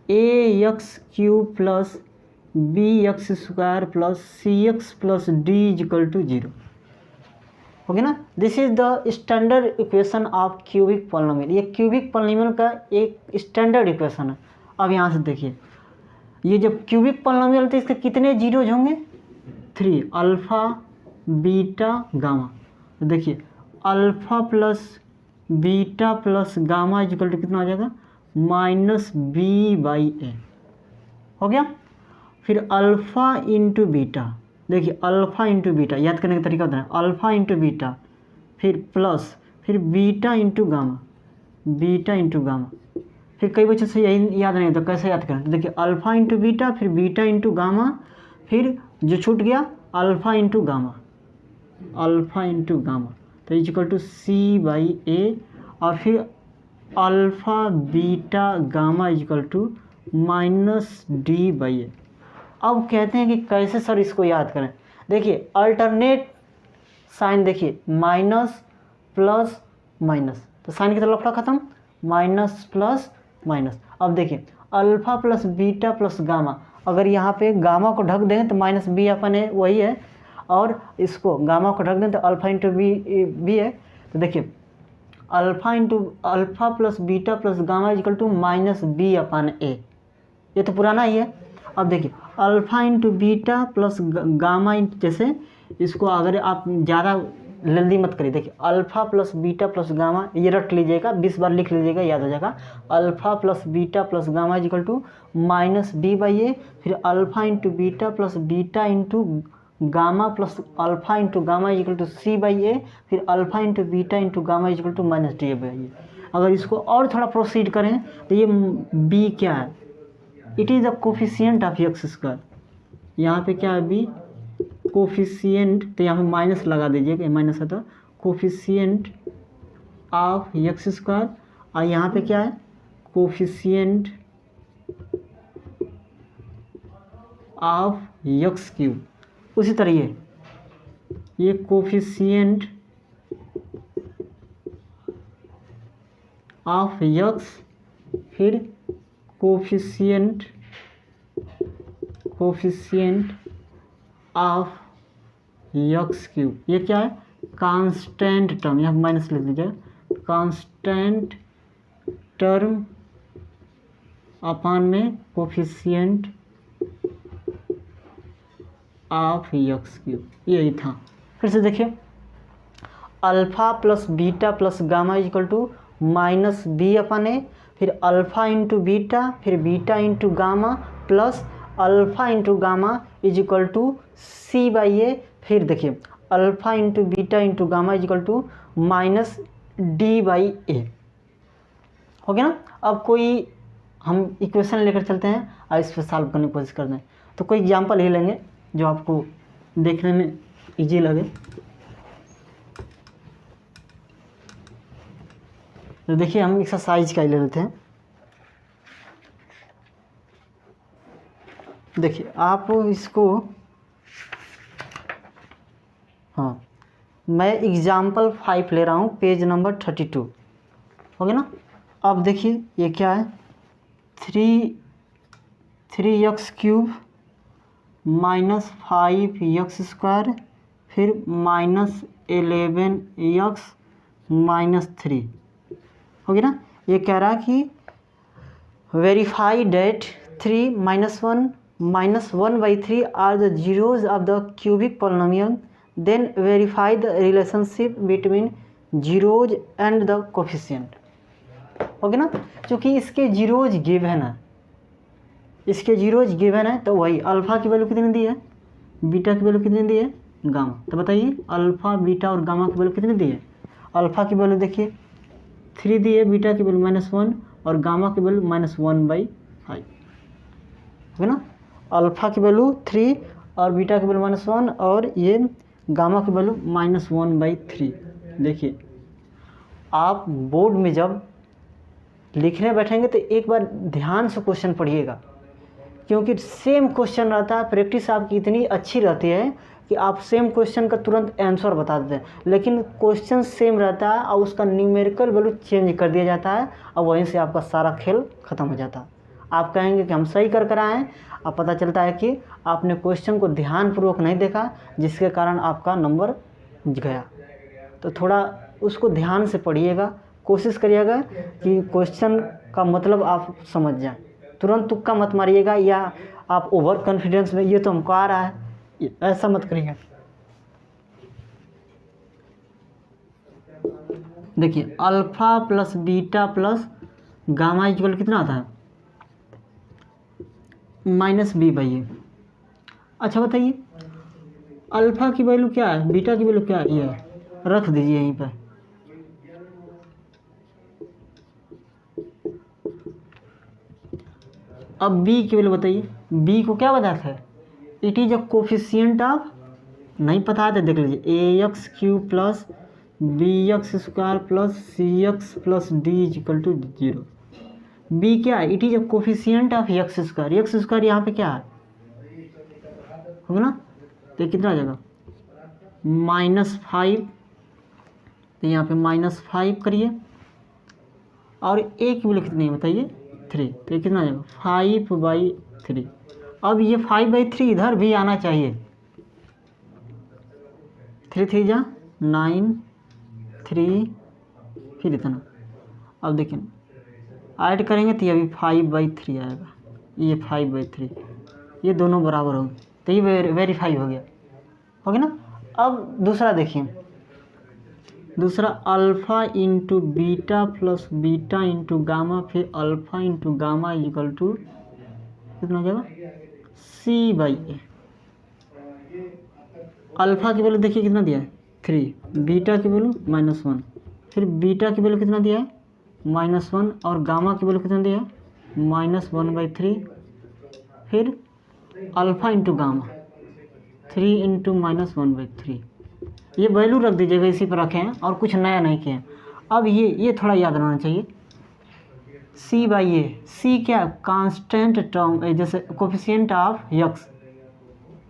ax³ plus bx² plus cx plus d equal to 0, हो गया ना। This is the standard equation of cubic polynomial. ये क्यूबिक पॉलिनोमियल का एक स्टैंडर्ड इक्वेशन है। अब यहाँ से देखिए, ये जब क्यूबिक पॉलिनोमियल तो इसके कितने जीरोज होंगे 3, अल्फ़ा बीटा गामा। तो देखिए alpha plus beta plus gamma equal to कितना हो जाएगा -b/a, हो गया। फिर अल्फ़ा इंटू बीटा, देखिए अल्फ़ा इंटू बीटा याद करने का तरीका होता है, अल्फ़ा इंटू बीटा फिर प्लस फिर beta into gamma, beta into gamma. फिर कई बच्चों से यही याद नहीं होता, कैसे याद करें। तो देखिए अल्फ़ा इंटू बीटा फिर बीटा इंटू गामा, फिर जो छूट गया alpha into gamma, alpha into gamma, तो इक्वल टू c/a, और फिर alpha beta gamma equal to -d/a। अब कहते हैं कि कैसे सर इसको याद करें। देखिए अल्टरनेट साइन, देखिए माइनस प्लस माइनस, तो साइन की तरफ लफड़ा खत्म, माइनस प्लस माइनस। अब देखिए alpha plus beta plus gamma, अगर यहाँ पे गामा को ढक दें तो -b अपन है वही है, और इसको गामा को ढक दें तो अल्फ़ा इंटू बी है। तो देखिए alpha plus beta plus gamma equal to -b/a, ये तो पुराना ही है। अब देखिए alpha into beta plus gamma into, जैसे इसको अगर आप ज़्यादा जल्दी मत करिए। देखिए alpha plus beta plus gamma, ये रट लीजिएगा, 20 बार लिख लीजिएगा, याद हो जाएगा। Alpha plus beta plus gamma equal to minus B by a, फिर alpha into beta plus beta into gamma plus alpha into gamma equal to c by a, फिर alpha into beta into gamma equal to minus d by a. अगर इसको और थोड़ा proceed करें तो ये B क्या है, it is the coefficient of x square. यहाँ पे क्या है बी, कोफिशिएंट, तो यहाँ पे माइनस लगा दीजिएगा, माइनस है तो कोफिशिएंट ऑफ एक्स स्क्वायर, और यहाँ पे क्या है कोफिशिएंट ऑफ एक्स क्यूब। उसी तरह ये कोफिशिएंट ऑफ एक्स, फिर कोफिशिएंट ऑफ एक्स क्यूब। ये क्या है कांस्टेंट टर्म, यहाँ माइनस लिख लीजिए, कांस्टेंट टर्म अपान में कोफिशिएंट ऑफ एक्स क्यूब, यही था। फिर से देखिए alpha plus beta plus gamma equal to minus b upon a, फिर अल्फ़ा इंटू बीटा, फिर beta into gamma plus alpha into gamma is equal to c by a, फिर देखिए alpha into beta into gamma is equal to minus d by a. हो गया ना। अब कोई हम इक्वेशन लेकर चलते हैं और इस पर सॉल्व करने की कोशिश करते हैं। तो कोई एग्जांपल ही लेंगे जो आपको देखने में इजी लगे। तो देखिए हम एक्सरसाइज का ही ले लेते हैं। देखिए आप इसको, हाँ मैं एग्जाम्पल 5 ले रहा हूँ, पेज नंबर 32, हो गया ना। अब देखिए ये क्या है, 3x cube minus 5x square, फिर माइनस 11x माइनस 3, हो गया ना। ये कह रहा कि verify date 3 minus 1 minus 1 by 3 are the zeros of the cubic polynomial, then verify the relationship between zeros and the coefficient। हो गया ना। क्योंकि इसके जीरोज गिवन है, इसके जीरोज गिवन है, तो वही अल्फ़ा की वैल्यू कितनी दी है, बीटा की वैल्यू कितनी दी है, गामा। तो बताइए अल्फ़ा बीटा और गामा की वैल्यू कितनी दी है। अल्फ़ा की वैल्यू देखिए 3 दी है, बीटा की वैल्यू -1 और गामा की वैल्यू -1/5, है ना। अल्फ़ा की वैल्यू 3 और बीटा की वैल्यू -1 और ये गामा की वैल्यू -1/3। देखिए आप बोर्ड में जब लिखने बैठेंगे तो एक बार ध्यान से क्वेश्चन पढ़िएगा, क्योंकि सेम क्वेश्चन रहता है। प्रैक्टिस आपकी इतनी अच्छी रहती है कि आप सेम क्वेश्चन का तुरंत आंसर बता देते हैं, लेकिन क्वेश्चन सेम रहता है और उसका न्यूमेरिकल वैल्यू चेंज कर दिया जाता है और वहीं से आपका सारा खेल ख़त्म हो जाता है। आप कहेंगे कि हम सही कर आए हैं, अब पता चलता है कि आपने क्वेश्चन को ध्यानपूर्वक नहीं देखा, जिसके कारण आपका नंबर गया। तो थोड़ा उसको ध्यान से पढ़िएगा, कोशिश करिएगा कि क्वेश्चन का मतलब आप समझ जाएं। तुरंत तुक्का मत मारिएगा या आप ओवर कॉन्फिडेंस में ये तो हमको आ रहा है, ऐसा मत करिएगा। देखिए alpha plus beta plus gamma equal कितना आता है, -b/a। अच्छा बताइए अल्फ़ा की वैल्यू क्या है, बीटा की वैल्यू क्या है, ये रख दीजिए यहीं पर। अब b की वैल्यू बताइए, b को क्या बताया था, it is a coefficient of, नहीं पता है तो देख लीजिए, ax³ plus bx² plus cx plus d equal to 0। b क्या है, it is a coefficient of x²। x² यहाँ पे क्या है, होगा ना। तो कितना आ जाएगा -5, तो यहाँ पे -5 करिए, और a की वैल्यू कितनी है बताइए 3, तो ये कितना आ जाएगा 5/3। अब ये 5/3 इधर भी आना चाहिए, 3 3 जा 9, 3 फिर इतना। अब देखिए ऐड करेंगे तो ये अभी 5/3 आएगा, ये 5/3, ये दोनों बराबर हो गए, तो ये वेरीफाई हो गया, ना। अब दूसरा देखिए, दूसरा alpha into beta plus beta into gamma, फिर alpha into gamma equal to कितना हो जाएगा, सी बाई ए। अल्फ़ा की वैल्यू देखिए कितना दिया है 3, बीटा की वैल्यू -1, फिर बीटा की वैल्यू कितना दिया है -1, और गामा की वैल्यू कितना दिया है -1/3, फिर अल्फ़ा इंटू गामा 3 इंटू -1/3। ये वैल्यू रख दीजिएगा, इसी पर रखे हैं और कुछ नया नहीं किए हैं। अब ये थोड़ा याद रहना चाहिए, सी बाई ए, सी क्या कांस्टेंट टर्म, जैसे कोफिशिएंट ऑफ यक्स,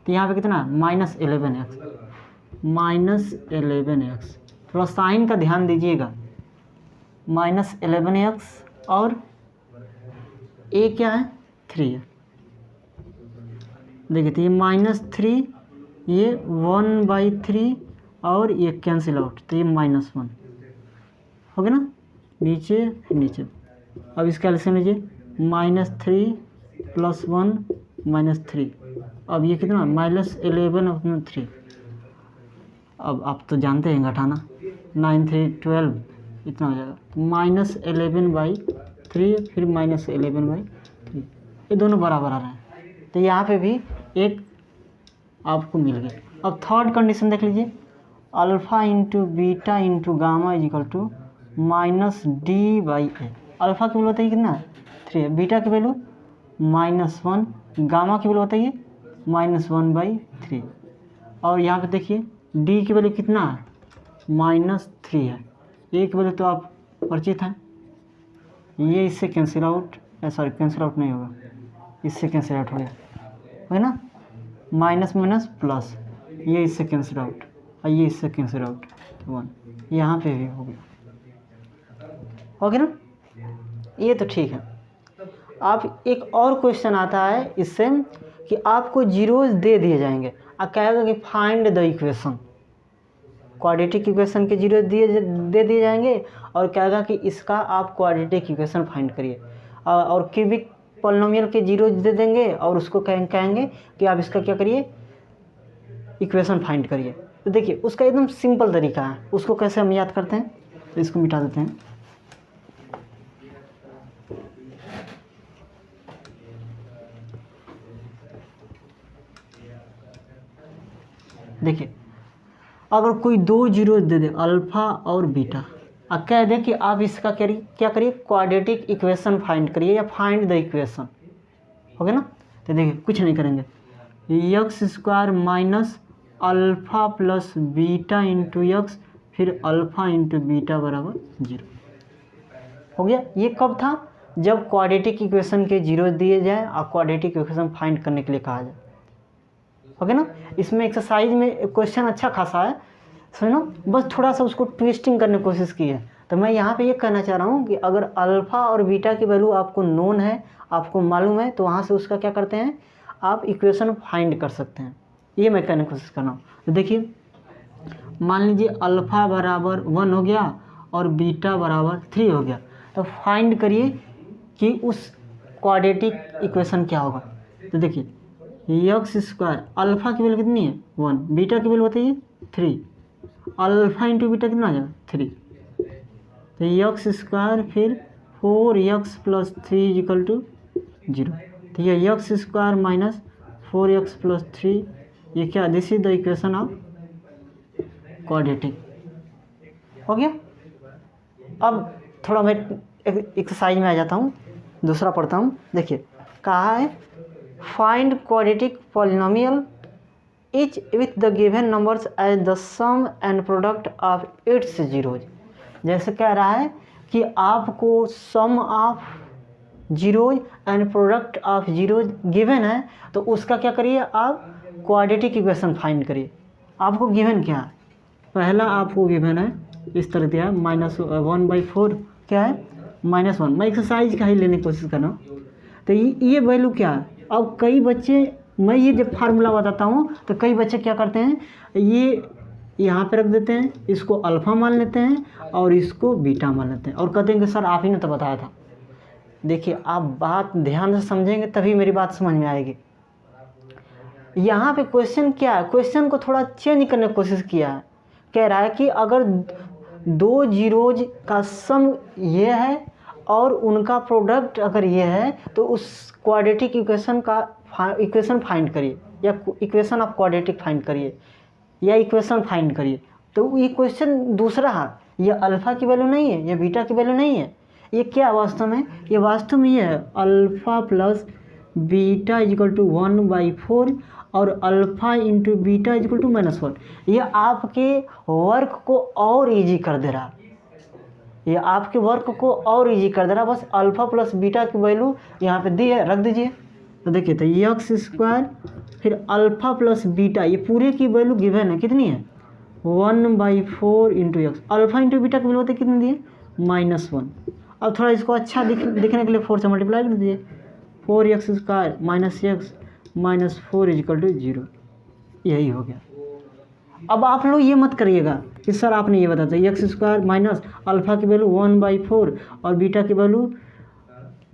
तो यहाँ पे कितना -11x, थोड़ा साइन का ध्यान दीजिएगा, -11x और ए क्या है 3 है। देखिए तो ये -3, ये 1/3 और ये कैंसिल आउट, तो ये -1 हो गया ना, नीचे नीचे। अब इसका एलसीएम लीजिए, -3 + 1 -3, अब ये कितना -11/3। अब आप तो जानते हैं घटाना, 9 3 12 इतना हो जाएगा, -11/3 फिर -11/3, ये दोनों बराबर आ रहे हैं, तो यहाँ पे भी एक आपको मिल गया। अब थर्ड कंडीशन देख लीजिए, alpha into beta into gamma equal to -d/a। Alpha की वैल्यू बताइए कितना है 3 है, बीटा की वैल्यू -1, गामा की वैल्यू बताइए -1/3, और यहाँ पे देखिए डी की वैल्यू कितना है -3 है। ए की वैल्यू तो आप परिचित हैं, ये इससे cancel out, sorry cancel out नहीं होगा, इससे कैंसिल आउट हो गया है ना, माइनस माइनस प्लस, ये इससे कैंसिल आउट और ये इससे कैंसिल आउट 1, यहाँ पे भी हो गया ना, ये तो ठीक है। आप एक और क्वेश्चन आता है इससे कि आपको जीरोज दे दिए जाएंगे और कहेगा कि find the equation, quadratic equation के जीरो दे दिए जाएंगे और कहेगा कि इसका आप क्वाड्रेटिक इक्वेशन फाइंड करिए, और क्यूबिक पॉलिनोमियल के जीरो दे देंगे और उसको कहेंगे कि आप इसका क्या करिए, इक्वेशन फाइंड करिए। तो देखिए उसका एकदम सिंपल तरीका है, उसको कैसे हम याद करते हैं, तो इसको मिटा देते हैं। देखिए अगर कोई दो जीरो दे दे अल्फ़ा और बीटा और कह दे कि आप इसका क्या करिए क्वाड्रेटिक इक्वेशन फाइंड करिए या फाइंड द इक्वेशन, हो गया ना। तो देखिए कुछ नहीं करेंगे, x² minus alpha plus beta into x फिर अल्फ़ा इंटू बीटा बराबर 0 हो गया। ये कब था, जब क्वाड्रेटिक इक्वेशन के जीरो दिए जाए और क्वाड्रेटिक इक्वेशन फाइंड करने के लिए कहा जाए, हो गया ना। इसमें एक्सरसाइज में क्वेश्चन अच्छा खासा है, सुनो बस थोड़ा सा उसको ट्विस्टिंग करने की कोशिश की है। तो मैं यहाँ पे ये कहना चाह रहा हूँ कि अगर अल्फ़ा और बीटा की वैल्यू आपको नोन है, आपको मालूम है, तो वहाँ से उसका क्या करते हैं, आप इक्वेशन फाइंड कर सकते हैं। ये मैं कहने की कोशिश कर रहा हूँ। तो देखिए मान लीजिए अल्फ़ा बराबर 1 हो गया और बीटा बराबर 3 हो गया, तो फाइंड करिए कि उस क्वाड्रेटिक इक्वेशन क्या होगा। तो देखिए x², अल्फ़ा की वैल्यू कितनी है 1, बीटा की वैल्यू बताइए 3, अल्फ़ा इंटू बीटा कितना आ जाएगा 3, तो x² फिर 4x प्लस 3 इक्वल टू 0। तो ये x² माइनस 4x प्लस 3, ये क्या, this is the equation of quadratic, हो गया। अब थोड़ा मैं एक्सरसाइज में आ जाता हूँ, दूसरा पढ़ता हूँ। देखिए कहा है find quadratic polynomial each with the given numbers as the sum and product of its zeros. जैसे कह रहा है कि आपको sum of zeros and product of zeros given है, तो उसका क्या करिए, आप क्वाड्रेटिक इक्वेशन फाइंड करिए। आपको गिवन क्या है, पहला आपको गिवन है इस तरह दिया है -1/4 क्या है -1। मैं एक्सरसाइज का ही लेने की कोशिश कर रहा हूँ। तो ये वैल्यू क्या है। अब कई बच्चे, मैं ये जब फार्मूला बताता हूँ तो कई बच्चे क्या करते हैं, ये यहाँ पे रख देते हैं, इसको अल्फ़ा मान लेते हैं और इसको बीटा मान लेते हैं और कहते हैं कि सर आप ही ने तो बताया था। देखिए आप बात ध्यान से समझेंगे तभी मेरी बात समझ में आएगी। यहाँ पे क्वेश्चन क्या है, क्वेश्चन को थोड़ा चेंज करने की कोशिश किया है। कह रहा है कि अगर दो जीरोज का सम ये है और उनका प्रोडक्ट अगर ये है तो उस क्वाड्रेटिक इक्वेशन का इक्वेशन फाइंड करिए, या इक्वेशन ऑफ क्वाड्रेटिक फाइंड करिए, या इक्वेशन फाइंड करिए। तो ये क्वेश्चन दूसरा है, ये अल्फ़ा की वैल्यू नहीं है, ये बीटा की वैल्यू नहीं है, ये क्या वास्तव में, ये वास्तव में ये है alpha plus beta is equal to 1/4 और alpha into beta is equal to -1। ये आपके वर्क को और इजी कर दे रहा, ये आपके वर्क को और इजी कर दे रहा। बस अल्फ़ा प्लस बीटा की वैल्यू यहाँ पे दी है, रख दीजिए। तो देखिए, तो एक्स स्क्वायर फिर अल्फ़ा प्लस बीटा, ये पूरे की वैल्यू गिवन है, कितनी है 1/4 into x. Alpha into beta की वैल्यू होती है कितनी दी है -1। अब थोड़ा इसको अच्छा दिखने के लिए 4 से मल्टीप्लाई कर दीजिए, 4x square minus x minus 4 is equal to 0, यही हो गया। अब आप लोग ये मत करिएगा कि सर आपने ये बताया एक्स स्क्वायर माइनस अल्फ़ा की वैल्यू 1/4 और बीटा की वैल्यू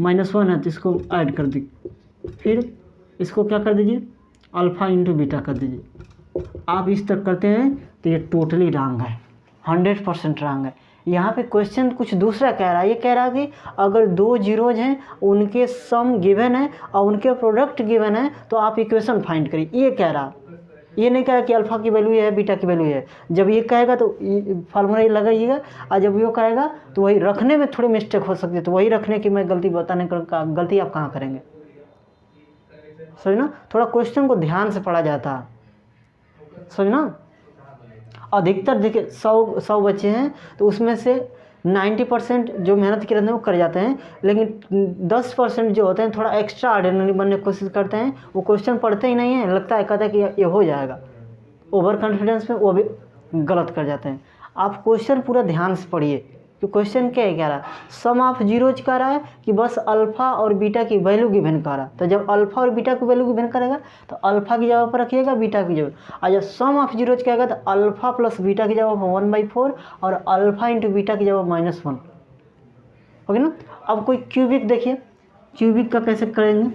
-1 है, तो इसको ऐड कर दीजिए, फिर इसको क्या कर दीजिए अल्फ़ा इंटू बीटा कर दीजिए। आप इस तक करते हैं तो ये टोटली रॉन्ग है, 100% रॉन्ग है। यहाँ पे क्वेश्चन कुछ दूसरा कह रहा है, ये कह रहा है कि अगर दो जीरोज हैं उनके सम गिवन है और उनके प्रोडक्ट गिवन है तो आप इक्वेशन फाइंड करिए, ये कह रहा। ये नहीं कह रहा कि अल्फ़ा की वैल्यू ये है बीटा की वैल्यू है। जब ये कहेगा तो फार्मूला ये लगाइएगा, और जब ये कहेगा तो वही रखने में थोड़ी मिस्टेक हो सकती है, तो वही रखने की मैं गलती बताने का गलती आप कहाँ करेंगे, समझना। थोड़ा क्वेश्चन को ध्यान से पढ़ा जाता है, समझना। अधिकतर देखिए 100 बच्चे हैं तो उसमें से 90% जो मेहनत के रहते हैं वो कर जाते हैं, लेकिन 10% जो होते हैं थोड़ा एक्स्ट्रा ऑर्डिनरी बनने की कोशिश करते हैं, वो क्वेश्चन पढ़ते ही नहीं है, लगता है कहता है कि ये हो जाएगा, ओवर कॉन्फिडेंस में वो भी गलत कर जाते हैं। आप क्वेश्चन पूरा ध्यान से पढ़िए कि क्वेश्चन क्या है, कह रहा है सम ऑफ जीरोज कह रहा है कि बस अल्फ़ा और बीटा की वैल्यू गिवन कर रहा है। तो जब अल्फ़ा और बीटा की वैल्यू गिवन करेगा तो अल्फ़ा की जगह पर रखिएगा बीटा की जगह, और जब सम ऑफ जीरोज कहेगा तो अल्फ़ा प्लस बीटा की जगह 1/4 और अल्फ़ा इंटू बीटा की जगह -1, ओके ना। अब कोई क्यूबिक देखिए, क्यूबिक का कैसे करेंगे,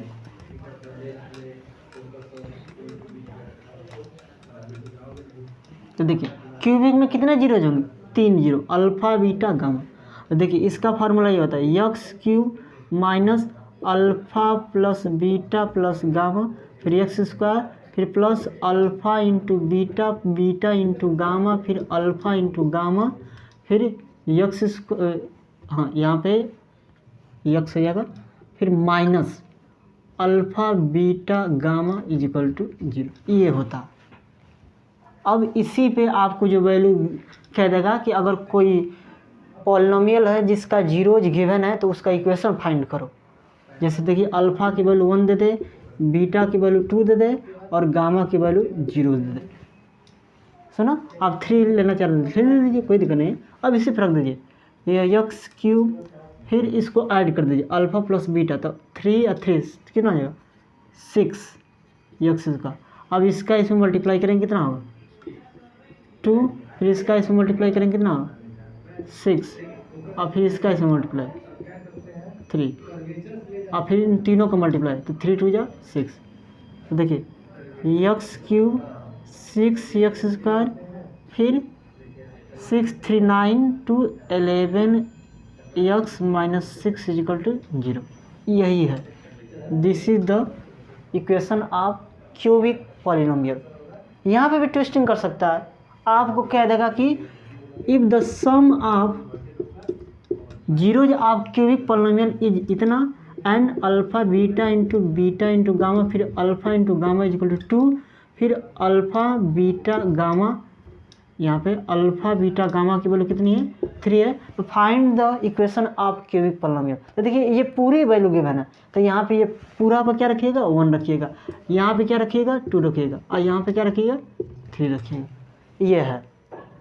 तो देखिए क्यूबिक में कितने जीरोज होंगे, 3 जीरो, अल्फ़ा बीटा गामा। तो देखिए इसका फार्मूला ये होता है x cube minus alpha plus beta plus gamma, फिर एक्स स्क्वायर, फिर plus alpha into beta, beta into gamma, फिर अल्फ़ा इंटू गामा, फिर एक्स स्क्वायर, हाँ यहाँ पे एक्स हो जाएगा, फिर minus alpha beta gamma is equal to 0, ये होता। अब इसी पे आपको जो वैल्यू कह देगा कि अगर कोई पॉलिनोमियल है जिसका जीरोज गिवन है तो उसका इक्वेशन फाइंड करो। जैसे देखिए अल्फ़ा की वैल्यू 1 दे दे, बीटा की वैल्यू 2 दे दे और गामा की वैल्यू 0 दे दे, सुनो। आप 3 लेना चाह रहे हैं 3 ले लीजिए, कोई दिक्कत नहीं। अब इसे रख दीजिए, ये एक्स क्यूब, फिर इसको ऐड कर दीजिए अल्फ़ा प्लस बीटा, तो 3 और 3 कितना हो जाएगा 6 एक्स का। अब इसका इसमें मल्टीप्लाई करेंगे कितना होगा 2, फिर इसका इसमें मल्टीप्लाई करेंगे कितना होगा 6, और फिर इसका इसमें मल्टीप्लाई 3, और फिर इन तीनों का मल्टीप्लाई, तो 3 2 जा 6। तो देखिए एक्स क्यूब 6 एक्स स्क्वायर, फिर 6 3 9 2 11 एक्स माइनस 6 इजिकल टू 0, यही है। This is the equation of cubic polynomial. यहाँ पे भी ट्विस्टिंग कर सकता है, आपको कह देगा कि if the sum of zeros of cubic polynomial is इतना and alpha beta into gamma, फिर alpha into gamma is equal to 2, फिर अल्फ़ा बीटा गामा, यहाँ पे अल्फ़ा बीटा गामा की वैल्यू कितनी है 3 है। तो find the equation of cubic polynomial. तो देखिए ये पूरी वैल्यू गिवन है, तो यहाँ पे ये पूरा पर क्या रखिएगा 1 रखिएगा, यहाँ पे क्या रखिएगा 2 रखिएगा, और यहाँ पे क्या रखिएगा 3 रखिएगा, ये है।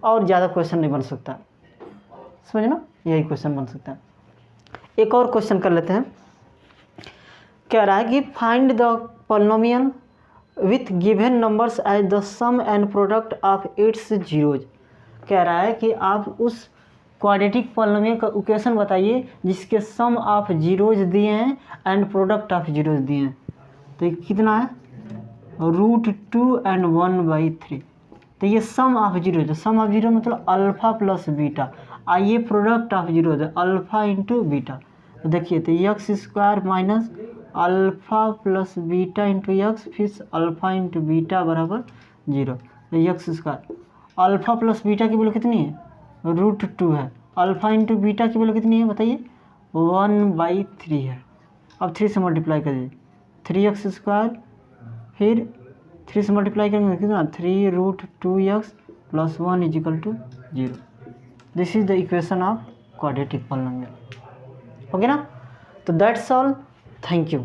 और ज़्यादा क्वेश्चन नहीं बन सकता, समझना, यही क्वेश्चन बन सकता है। एक और क्वेश्चन कर लेते हैं। कह रहा है कि find the polynomial with given numbers as the sum and product of its zeros. कह रहा है कि आप उस क्वाड्रेटिक पॉलिनोमियल का इक्वेशन बताइए जिसके सम ऑफ जीरोज दिए हैं एंड प्रोडक्ट ऑफ जीरोज दिए हैं। तो ये कितना है √2 एंड 1/3। तो ये सम ऑफ जीरो है, सम ऑफ जीरो मतलब अल्फा प्लस बीटा। आइए प्रोडक्ट ऑफ जीरो है अल्फा इंटू बीटा। तो देखिए तो x square minus alpha plus beta into x, फिर अल्फा इंटू बीटा बराबर जीरो। तो x square alpha plus beta की वैल्यू कितनी है, √2 है। अल्फा इंटू बीटा की वैल्यू कितनी है बताइए, 1/3 है। अब 3 से मल्टीप्लाई कर दीजिए, 3x स्क्वायर, फिर 3 से मल्टीप्लाई करेंगे कितना, 3√2x + 1 = 0। This is the equation of quadratic polynomial. Okay ना। तो दैट्स ऑल, थैंक यू।